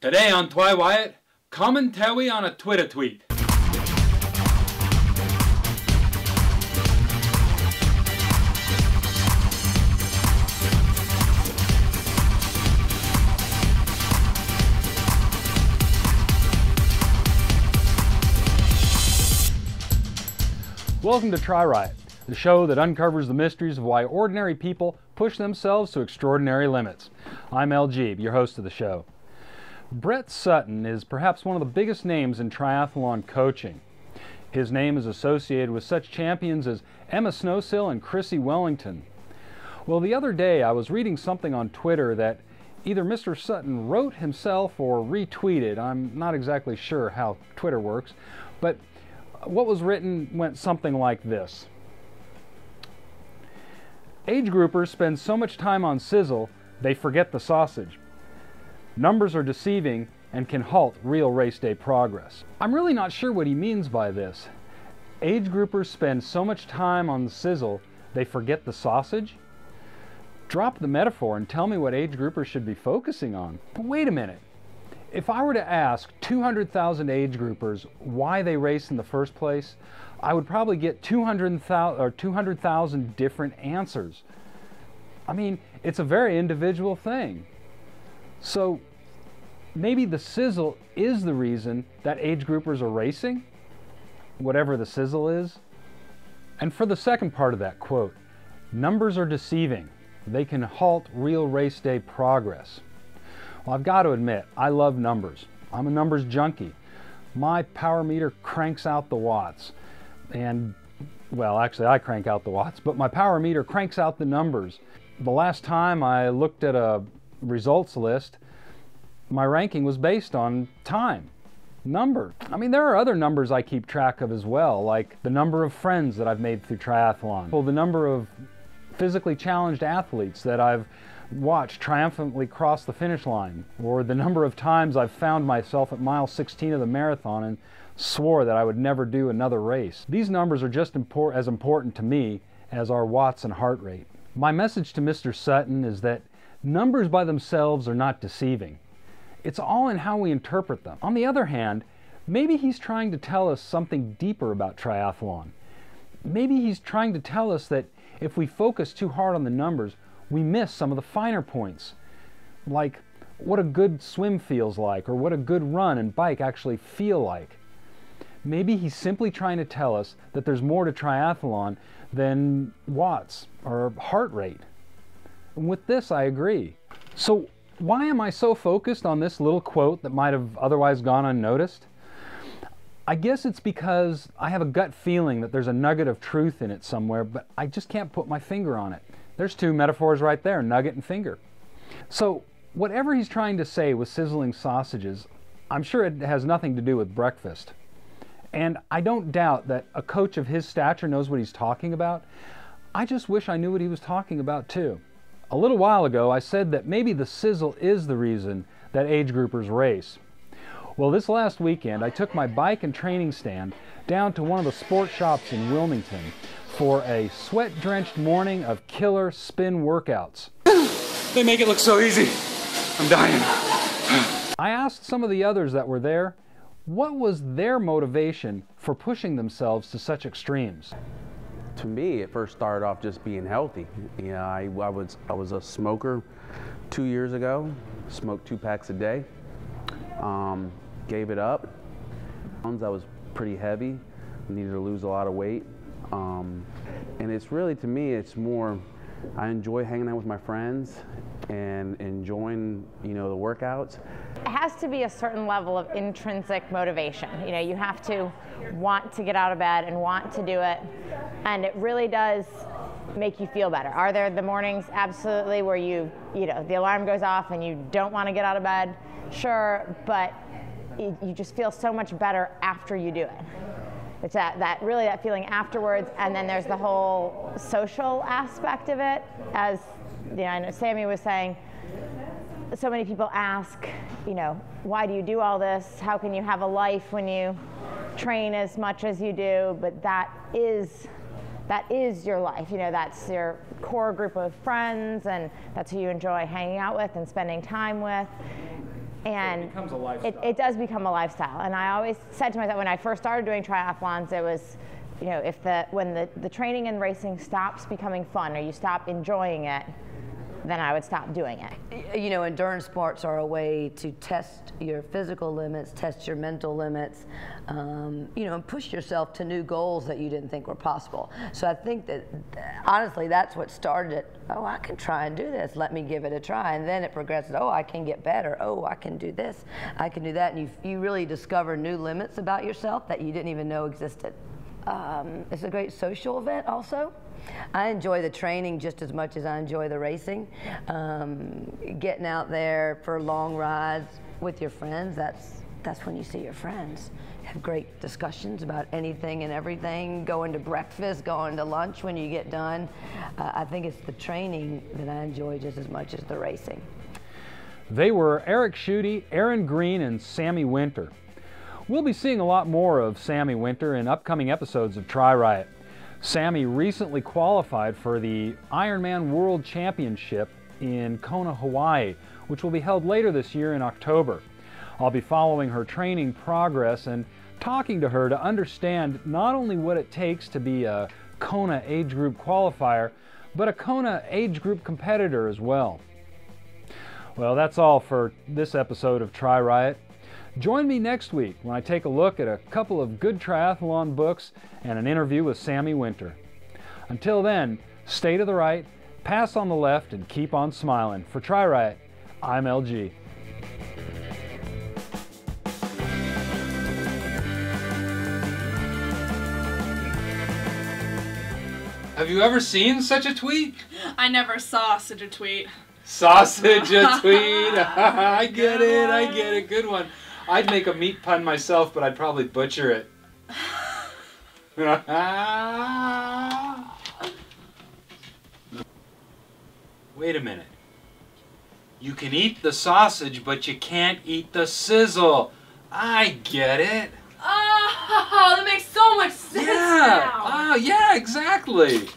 Today on TriRiot, commentary on a Twitter tweet. Welcome to TriRiot, the show that uncovers the mysteries of why ordinary people push themselves to extraordinary limits. I'm LG, your host of the show. Brett Sutton is perhaps one of the biggest names in triathlon coaching. His name is associated with such champions as Emma Snowsill and Chrissy Wellington. Well, the other day I was reading something on Twitter that either Mr. Sutton wrote himself or retweeted. I'm not exactly sure how Twitter works, but what was written went something like this. Age groupers spend so much time on sizzle, they forget the sausage. Numbers are deceiving and can halt real race day progress. I'm really not sure what he means by this. Age groupers spend so much time on the sizzle, they forget the sausage? Drop the metaphor and tell me what age groupers should be focusing on. But wait a minute. If I were to ask 200,000 age groupers why they race in the first place, I would probably get 200,000 different answers. I mean, it's a very individual thing. So maybe the sizzle is the reason that age groupers are racing, whatever the sizzle is. And for the second part of that quote, numbers are deceiving. They can halt real race day progress. Well, I've got to admit, I love numbers. I'm a numbers junkie. My power meter cranks out the watts. And, well, actually I crank out the watts, but my power meter cranks out the numbers. The last time I looked at a results list, my ranking was based on time, number. I mean, there are other numbers I keep track of as well, like the number of friends that I've made through triathlon, well, the number of physically challenged athletes that I've watched triumphantly cross the finish line, or the number of times I've found myself at mile 16 of the marathon and swore that I would never do another race. These numbers are just as important to me as our watts and heart rate. My message to Mr. Sutton is that numbers by themselves are not deceiving. It's all in how we interpret them. On the other hand, maybe he's trying to tell us something deeper about triathlon. Maybe he's trying to tell us that if we focus too hard on the numbers, we miss some of the finer points, like what a good swim feels like, or what a good run and bike actually feel like. Maybe he's simply trying to tell us that there's more to triathlon than watts or heart rate. And with this, I agree. So why am I so focused on this little quote that might have otherwise gone unnoticed? I guess it's because I have a gut feeling that there's a nugget of truth in it somewhere, but I just can't put my finger on it. There's two metaphors right there, nugget and finger. So whatever he's trying to say with sizzling sausages, I'm sure it has nothing to do with breakfast. And I don't doubt that a coach of his stature knows what he's talking about. I just wish I knew what he was talking about too. A little while ago, I said that maybe the sizzle is the reason that age groupers race. Well, this last weekend, I took my bike and training stand down to one of the sport shops in Wilmington for a sweat-drenched morning of killer spin workouts. They make it look so easy. I'm dying. I asked some of the others that were there, what was their motivation for pushing themselves to such extremes? To me, it first started off just being healthy. You know, I was a smoker 2 years ago, smoked 2 packs a day, gave it up. I was pretty heavy, needed to lose a lot of weight. And it's really, to me, it's more, I enjoy hanging out with my friends and enjoying, you know, the workouts. It has to be a certain level of intrinsic motivation. You know, you have to want to get out of bed and want to do it, and it really does make you feel better. Are there the mornings, absolutely, where you know, the alarm goes off and you don't want to get out of bed? Sure, but you just feel so much better after you do it. It's that feeling afterwards, and then there's the whole social aspect of it. As you know, I know Sammy was saying, so many people ask, you know, why do you do all this? How can you have a life when you train as much as you do? But that is your life. You know, that's your core group of friends, and that's who you enjoy hanging out with and spending time with. And it becomes a lifestyle. It does become a lifestyle. And I always said to myself, when I first started doing triathlons, it was, you know, when the training and racing stops becoming fun or you stop enjoying it, then I would stop doing it. You know, endurance sports are a way to test your physical limits, test your mental limits, you know, and push yourself to new goals that you didn't think were possible. So I think that, honestly, that's what started it. Oh, I can try and do this. Let me give it a try. And then it progresses. Oh, I can get better. Oh, I can do this. I can do that. And you really discover new limits about yourself that you didn't even know existed. It's a great social event also. I enjoy the training just as much as I enjoy the racing. Getting out there for long rides with your friends, that's when you see your friends. Have great discussions about anything and everything, going to breakfast, going to lunch when you get done. I think it's the training that I enjoy just as much as the racing. They were Eric Schutte, Aaron Green, and Sammy Winter. We'll be seeing a lot more of Sammy Winter in upcoming episodes of TriRiot. Sammy recently qualified for the Ironman World Championship in Kona, Hawaii, which will be held later this year in October. I'll be following her training progress and talking to her to understand not only what it takes to be a Kona age group qualifier, but a Kona age group competitor as well. Well, that's all for this episode of TriRiot. Join me next week when I take a look at a couple of good triathlon books and an interview with Sammy Winter. Until then, stay to the right, pass on the left, and keep on smiling. For TriRiot, I'm LG. Have you ever seen such a tweet? I never saw such a tweet. Sausage a tweet. I get it. Good one. I'd make a meat pun myself, but I'd probably butcher it. Wait a minute. You can eat the sausage, but you can't eat the sizzle. I get it. Oh, that makes so much sense now. Oh, yeah, exactly.